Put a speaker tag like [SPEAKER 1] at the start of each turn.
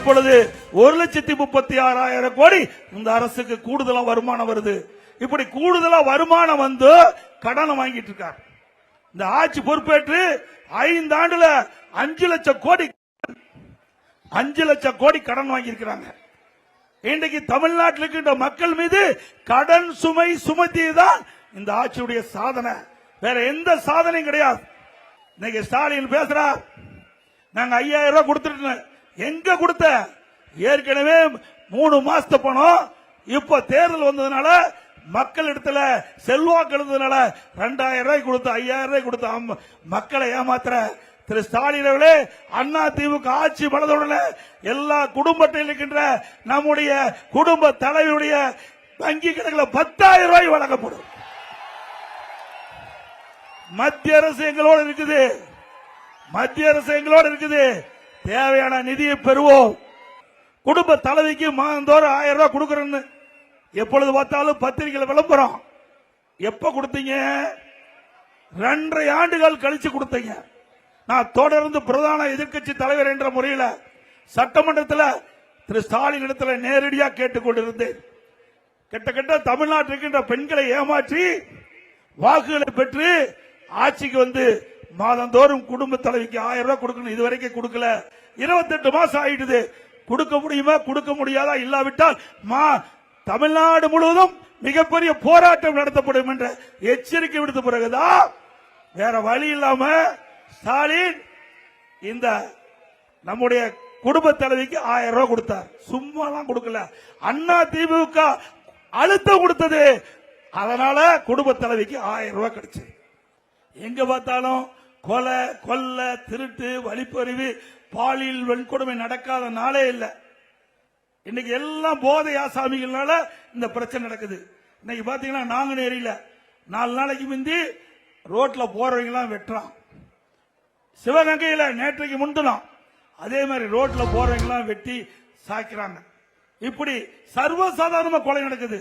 [SPEAKER 1] இப்பொழுது 1,36,000 கோடி இந்த அரசுக்கு கூடுதலா வருமானம் வருது. இப்படி கூடுதலா வருமானம் வந்து கடன் வாங்கிட்டு இருக்கார். இந்த ஆட்சி பொறுப்பேற்று 5 ஆண்டுல 5 லட்சம் கோடி கடன் வாங்கியிருக்கிறாங்க. இன்றைக்கு தமிழ்நாட்டில் இருக்கின்ற மக்கள் மீது கடன் சுமை சுமத்தியதுதான் இந்த ஆட்சியுடைய சாதனை. வேற எந்த சாதனையும் கிடையாது. இன்னைக்கு ஸ்டாலின் பேசுறார், நாங்க 5,000 ரூபாய் கொடுத்துட்டு எங்க கொடுத்த? ஏற்கனவே 3 மாசத்து பணம். இப்ப தேர்தல் வந்ததுனால மக்கள் இடத்துல செல்வாக்கு இருந்ததுனால 2,000 ரூபாய் கொடுத்து 5,000 ரூபாய் கொடுத்து மக்களை ஏமாத்துற திரு ஸ்டாலின் அவர்களே, அண்ணா திமுக ஆட்சி மனதுடனே எல்லா குடும்பத்தில் இருக்கின்ற நம்முடைய குடும்ப தலைவருடைய வங்கி கணக்கில் 10,000 ரூபாய் வழங்கப்படும். மத்திய அரசு எங்களோடு இருக்குது. தேவையான நிதியை பெறுவோம். குடும்ப தலைவிக்கு மாதந்தோறும் 1,000 ரூபாய் கொடுக்கறேன்னு எப்பொழுது பார்த்தாலும் பத்திரிகையில் விளம்பரம். எப்ப கொடுத்தீங்க? 2.5 ஆண்டுகள் கழிச்சு கொடுத்தீங்க. நான் தொடர்ந்து பிரதான எதிர்க்கட்சி தலைவர் என்ற முறையில் சட்டமன்றத்தில் திரு ஸ்டாலின் இடத்துல நேரடியாக கேட்டுக்கொண்டிருந்தேன். கிட்ட தமிழ்நாட்டில் இருக்கின்ற பெண்களை ஏமாற்றி வாக்குகளை பெற்று ஆட்சிக்கு வந்து மாதந்தோறும் குடும்ப தலைவிக்கு 1,000 ரூபாய் கொடுக்கணும். இதுவரைக்கும் கொடுக்கல. 28 மாசம் ஆயிடுது. கொடுக்க முடியுமா? கொடுக்க முடியாதா? இல்லாவிட்டால் தமிழ்நாடு முழுவதும் மிகப்பெரிய போராட்டம் நடத்தப்படும் என்ற எச்சரிக்கை விடுத்த பிறகுதான் வேற வழி இல்லாம ஸ்டாலின் இந்த நம்முடைய குடும்ப தலைவிக்கு 1,000 ரூபாய் கொடுத்தார். சும்மாலாம் கொடுக்கல. அண்ணா திமுக அழுத்தம் கொடுத்தது. அதனால குடும்ப தலைவிக்கு 1,000 ரூபாய் கிடைச்சு. எங்க பார்த்தாலும் கொலை, கொள்ளை, திருட்டு, வழிப்பறிவு, பாலியல் வன்கொடுமை நடக்காத நாளே இல்லை. இன்னைக்கு எல்லாம் போதை ஆசாமிகளால இந்த பிரச்சனை நடக்குது. இன்னைக்கு பாத்தீங்கன்னா நாங்குநேரியில 4 நாளைக்கு முந்தி ரோட்ல போறவங்க எல்லாம் வெட்டுறான். சிவகங்கையில நேற்றைக்கு முன்தினம் அதே மாதிரி ரோட்ல போறவங்க எல்லாம் வெட்டி சாய்க்கிறாங்க. இப்படி சர்வசாதாரணமா கொலை நடக்குது.